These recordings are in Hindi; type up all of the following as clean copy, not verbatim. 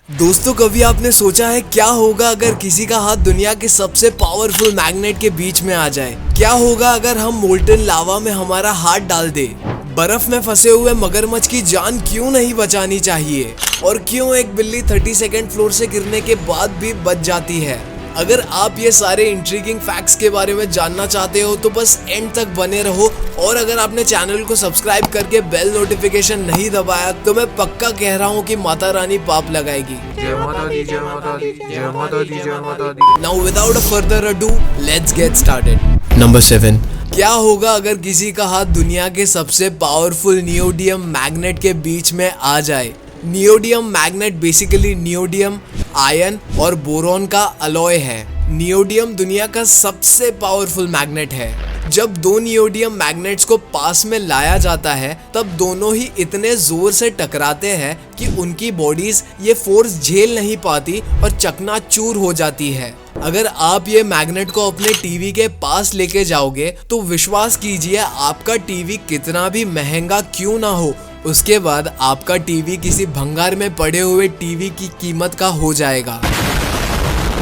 दोस्तों, कभी आपने सोचा है क्या होगा अगर किसी का हाथ दुनिया के सबसे पावरफुल मैग्नेट के बीच में आ जाए? क्या होगा अगर हम मोल्टन लावा में हमारा हाथ डाल दे? बर्फ में फंसे हुए मगरमच्छ की जान क्यों नहीं बचानी चाहिए? और क्यों एक बिल्ली 32nd फ्लोर से गिरने के बाद भी बच जाती है? अगर आप ये सारे इंट्रीगिंग फैक्ट्स के बारे में जानना चाहते हो तो बस एंड तक बने रहो। और अगर आपने चैनल को सब्सक्राइब करके बेल नोटिफिकेशन नहीं दबाया तो मैं पक्का कह रहा हूँ कि माता रानी पाप लगाएगी। जय माता दी, जय माता दी, जय माता दी, जय माता दी। Now without a further ado, let's get started. Number 7. क्या होगा अगर किसी का हाथ दुनिया के सबसे पावरफुल नियोडियम मैग्नेट के बीच में आ जाए? Neodymium magnet basically neodymium, ion और बोरॉन का अलॉय है। नियोडियम दुनिया का सबसे पावरफुल मैग्नेट है। जब दो नियोडियम मैग्नेट्स को पास में लाया जाता है तब दोनों ही इतने जोर से टकराते हैं कि उनकी बॉडीज ये फोर्स झेल नहीं पाती और चकनाचूर हो जाती है। अगर आप ये मैग्नेट को अपने टीवी के पास लेके जाओगे तो विश्वास कीजिए, आपका टीवी कितना भी महंगा क्यों ना हो, उसके बाद आपका टीवी किसी भंगार में पड़े हुए टीवी की कीमत का हो जाएगा।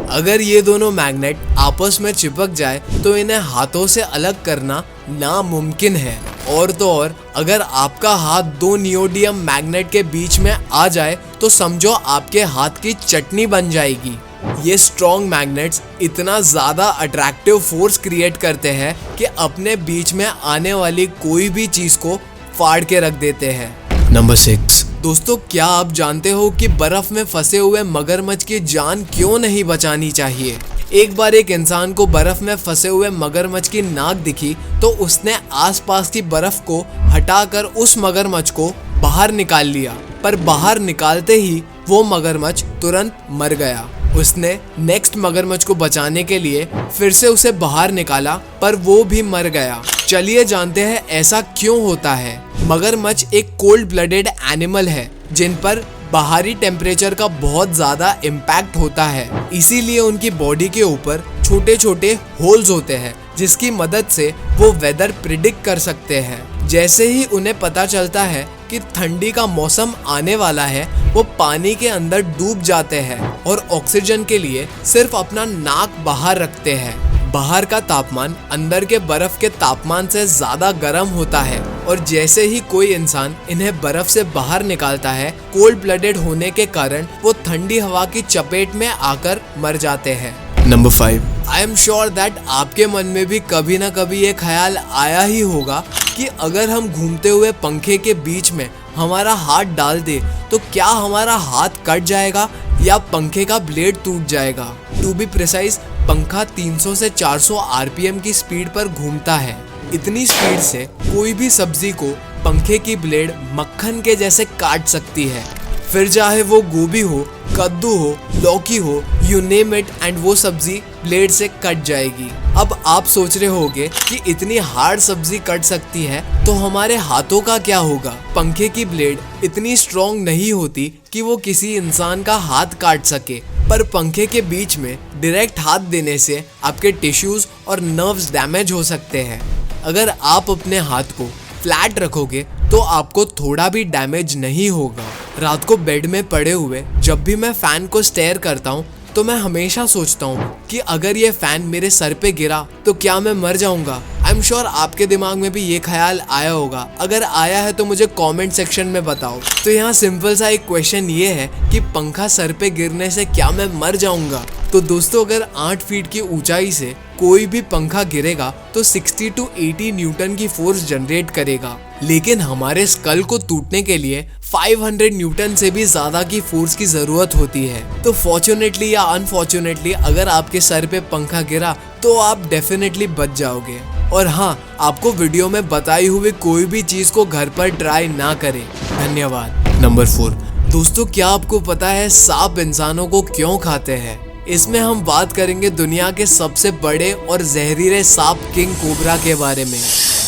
अगर ये दोनों मैग्नेट आपस में चिपक जाए तो इन्हें हाथों से अलग करना नामुमकिन है। और तो और अगर आपका हाथ दो नियोडियम मैग्नेट के बीच में आ जाए तो समझो आपके हाथ की चटनी बन जाएगी। ये स्ट्रॉन्ग मैग्नेट्स इतना ज्यादा अट्रैक्टिव फोर्स क्रिएट करते हैं कि अपने बीच में आने वाली कोई भी चीज को फाड़ के रख देते हैं। नंबर 6. दोस्तों, क्या आप जानते हो कि बर्फ में फंसे हुए मगरमच्छ की जान क्यों नहीं बचानी चाहिए? एक बार एक इंसान को बर्फ में फंसे हुए मगरमच्छ की नाक दिखी तो उसने आसपास की बर्फ को हटाकर उस मगरमच्छ को बाहर निकाल लिया, पर बाहर निकालते ही वो मगरमच्छ तुरंत मर गया। उसने नेक्स्ट मगरमच्छ को बचाने के लिए फिर से उसे बाहर निकाला, पर वो भी मर गया। चलिए जानते हैं ऐसा क्यों होता है। मगरमच्छ एक कोल्ड ब्लडेड एनिमल है जिन पर बाहरी टेम्परेचर का बहुत ज्यादा इम्पैक्ट होता है, इसीलिए उनकी बॉडी के ऊपर छोटे छोटे होल्स होते हैं जिसकी मदद से वो वेदर प्रिडिक्ट कर सकते हैं। जैसे ही उन्हें पता चलता है कि ठंडी का मौसम आने वाला है, वो पानी के अंदर डूब जाते हैं और ऑक्सीजन के लिए सिर्फ अपना नाक बाहर रखते हैं। बाहर का तापमान अंदर के बर्फ के तापमान से ज्यादा गर्म होता है और जैसे ही कोई इंसान इन्हें बर्फ से बाहर निकालता है, कोल्ड ब्लडेड होने के कारण वो ठंडी हवा की चपेट में आकर मर जाते हैं। Number 5. I am sure that आपके मन में भी कभी ना कभी ये ख्याल आया ही होगा कि अगर हम घूमते हुए पंखे के बीच में हमारा हाथ डाल दे तो क्या हमारा हाथ कट जाएगा या पंखे का ब्लेड टूट जाएगा। टू बी प्रिसाइज, पंखा 300 से 400 आरपीएम की स्पीड पर घूमता है। इतनी स्पीड से कोई भी सब्जी को पंखे की ब्लेड मक्खन के जैसे काट सकती है। फिर चाहे वो गोभी हो, कद्दू हो, लौकी हो, यू नेम इट, एंड वो सब्जी ब्लेड से कट जाएगी। अब आप सोच रहे होंगे कि इतनी हार्ड सब्जी कट सकती है तो हमारे हाथों का क्या होगा? पंखे की ब्लेड इतनी स्ट्रॉन्ग नहीं होती कि वो किसी इंसान का हाथ काट सके, पर पंखे के बीच में डायरेक्ट हाथ देने से आपके टिश्यूज और नर्व्स डैमेज हो सकते हैं। अगर आप अपने हाथ को फ्लैट रखोगे तो आपको थोड़ा भी डैमेज नहीं होगा। रात को बेड में पड़े हुए जब भी मैं फैन को स्टेयर करता हूँ तो मैं हमेशा सोचता हूँ कि अगर ये फैन मेरे सर पे गिरा तो क्या मैं मर जाऊंगा। आई एम श्योर आपके दिमाग में भी ये ख्याल आया होगा। अगर आया है तो मुझे कमेंट सेक्शन में बताओ। तो यहाँ सिंपल सा एक क्वेश्चन ये है कि पंखा सर पे गिरने से क्या मैं मर जाऊंगा? तो दोस्तों, अगर 8 फीट की ऊंचाई से कोई भी पंखा गिरेगा तो 60 to 80 न्यूटन की फोर्स जनरेट करेगा, लेकिन हमारे स्कल को टूटने के लिए 500 न्यूटन से भी ज्यादा की फोर्स की जरूरत होती है। तो फॉर्चुनेटली या अनफॉर्चुनेटली अगर आपके सर पे पंखा गिरा तो आप डेफिनेटली बच जाओगे। और हाँ, आपको वीडियो में बताई हुई कोई भी चीज को घर पर ट्राई ना करें। धन्यवाद। नंबर 4. दोस्तों, क्या आपको पता है सांप इंसानों को क्यों खाते हैं? इसमें हम बात करेंगे दुनिया के सबसे बड़े और जहरीले सांप किंग कोबरा के बारे में।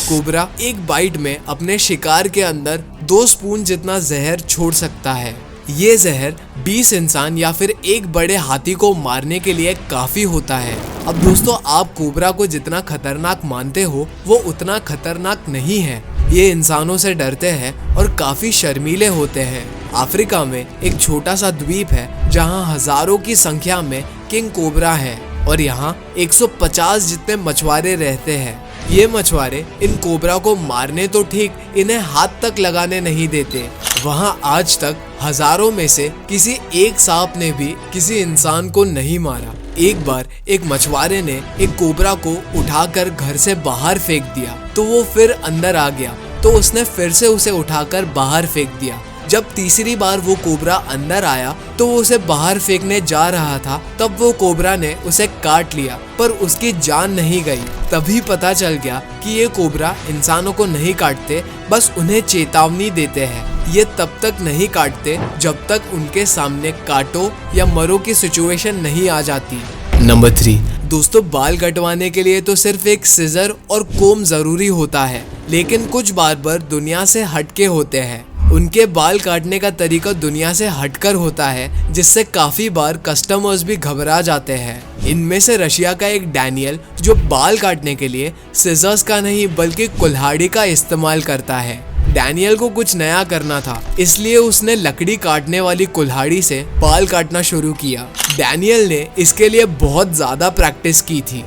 कोबरा एक बाइट में अपने शिकार के अंदर 2 स्पून जितना जहर छोड़ सकता है। ये जहर 20 इंसान या फिर एक बड़े हाथी को मारने के लिए काफी होता है। अब दोस्तों, आप कोबरा को जितना खतरनाक मानते हो वो उतना खतरनाक नहीं है। ये इंसानों से डरते हैं और काफी शर्मीले होते हैं। अफ्रीका में एक छोटा सा द्वीप है जहां हजारों की संख्या में किंग कोबरा है और यहाँ 150 जितने मछुआरे रहते हैं। ये मछुआरे इन कोबरा को मारने तो ठीक, इन्हें हाथ तक लगाने नहीं देते। वहाँ आज तक हजारों में से किसी एक सांप ने भी किसी इंसान को नहीं मारा। एक बार एक मछुआरे ने एक कोबरा को उठाकर घर से बाहर फेंक दिया तो वो फिर अंदर आ गया, तो उसने फिर से उसे उठाकर बाहर फेंक दिया। जब तीसरी बार वो कोबरा अंदर आया तो वो उसे बाहर फेंकने जा रहा था, तब वो कोबरा ने उसे काट लिया पर उसकी जान नहीं गई। तभी पता चल गया कि ये कोबरा इंसानों को नहीं काटते, बस उन्हें चेतावनी देते हैं। ये तब तक नहीं काटते जब तक उनके सामने काटो या मरो की सिचुएशन नहीं आ जाती। नंबर 3 दोस्तों, बाल कटवाने के लिए तो सिर्फ एक सिजर और कोम जरूरी होता है, लेकिन कुछ बार्बर दुनिया से हटके होते हैं। उनके बाल काटने का तरीका दुनिया से हटकर होता है, जिससे काफी बार कस्टमर्स भी घबरा जाते हैं। इनमें से रशिया का एक डैनियल जो बाल काटने के लिए सिजर्स का नहीं बल्कि कुल्हाड़ी का इस्तेमाल करता है। डैनियल को कुछ नया करना था, इसलिए उसने लकड़ी काटने वाली कुल्हाड़ी से बाल काटना शुरू किया। डैनियल ने इसके लिए बहुत ज्यादा प्रैक्टिस की थी।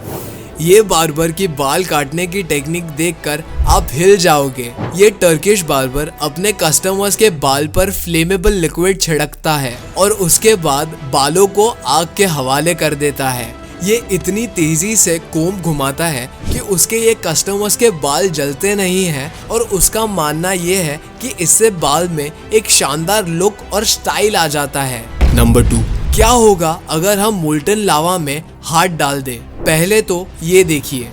ये बार्बर की बाल काटने की टेक्निक देखकर आप हिल जाओगे। ये टर्किश बार्बर अपने कस्टमर्स के बाल पर फ्लेमेबल लिक्विड छिड़कता है और उसके बाद बालों को आग के हवाले कर देता है। ये इतनी तेजी से कोम घुमाता है कि उसके ये कस्टमर्स के बाल जलते नहीं हैं और उसका मानना ये है कि इससे बाल में एक शानदार लुक और स्टाइल आ जाता है। नंबर 2, क्या होगा अगर हम मोल्टन लावा में हाथ डाल दें? पहले तो ये देखिए,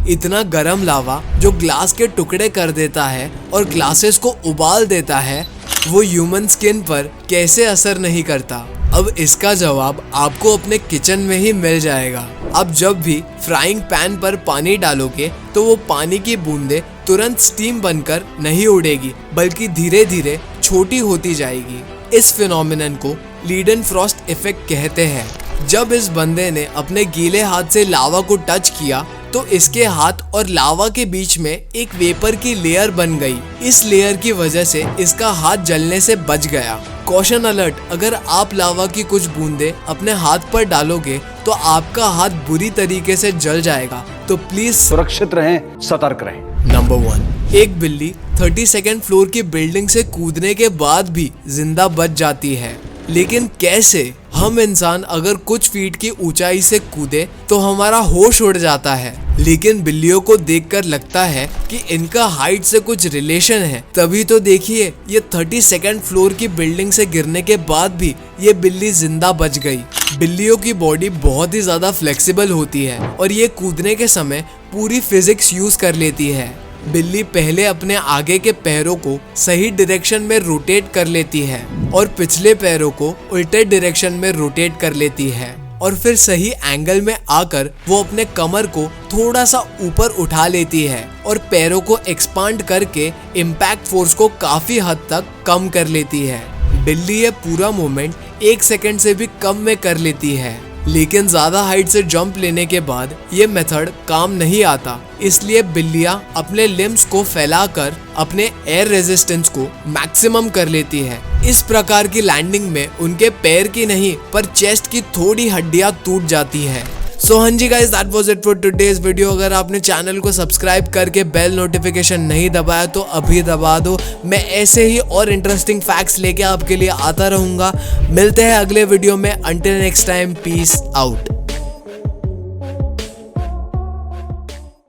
इतना गरम लावा जो ग्लास के टुकड़े कर देता है और ग्लासेस को उबाल देता है, वो ह्यूमन स्किन पर कैसे असर नहीं करता? अब इसका जवाब आपको अपने किचन में ही मिल जाएगा। अब जब भी फ्राइंग पैन पर पानी डालोगे तो वो पानी की बूंदें तुरंत स्टीम बनकर नहीं उड़ेगी, बल्कि धीरे धीरे छोटी होती जाएगी। इस फिनोमिनन को लीडन फ्रॉस्ट इफेक्ट कहते हैं। जब इस बंदे ने अपने गीले हाथ से लावा को टच किया तो इसके हाथ और लावा के बीच में एक वेपर की लेयर बन गई। इस लेयर की वजह से इसका हाथ जलने से बच गया। कॉशन अलर्ट, अगर आप लावा की कुछ बूंदे अपने हाथ पर डालोगे तो आपका हाथ बुरी तरीके से जल जाएगा, तो प्लीज सुरक्षित रहें, सतर्क रहें। नंबर 1, एक बिल्ली 32nd फ्लोर की बिल्डिंग से कूदने के बाद भी जिंदा बच जाती है, लेकिन कैसे? हम इंसान अगर कुछ फीट की ऊंचाई से कूदे तो हमारा होश उड़ जाता है, लेकिन बिल्लियों को देखकर लगता है कि इनका हाइट से कुछ रिलेशन है। तभी तो देखिए, ये 32nd फ्लोर की बिल्डिंग से गिरने के बाद भी ये बिल्ली जिंदा बच गई। बिल्लियों की बॉडी बहुत ही ज्यादा फ्लेक्सिबल होती है और ये कूदने के समय पूरी फिजिक्स यूज कर लेती है। बिल्ली पहले अपने आगे के पैरों को सही डायरेक्शन में रोटेट कर लेती है और पिछले पैरों को उल्टे डायरेक्शन में रोटेट कर लेती है और फिर सही एंगल में आकर वो अपने कमर को थोड़ा सा ऊपर उठा लेती है और पैरों को एक्सपांड करके इम्पैक्ट फोर्स को काफी हद तक कम कर लेती है। बिल्ली ये पूरा मूवमेंट 1 सेकंड से भी कम में कर लेती है, लेकिन ज्यादा हाइट से जंप लेने के बाद ये मेथड काम नहीं आता। इसलिए बिल्लियां अपने लिम्स को फैलाकर अपने एयर रेजिस्टेंस को मैक्सिमम कर लेती है। इस प्रकार की लैंडिंग में उनके पैर की नहीं पर चेस्ट की थोड़ी हड्डियां टूट जाती है। सो हाँ जी guys, that was it for today's video. अगर आपने चैनल को सब्सक्राइब करके बेल नोटिफिकेशन नहीं दबाया तो अभी दबा दो। मैं ऐसे ही और इंटरेस्टिंग फैक्ट्स लेके आपके लिए आता रहूंगा। मिलते हैं अगले वीडियो में। Until next time, peace out.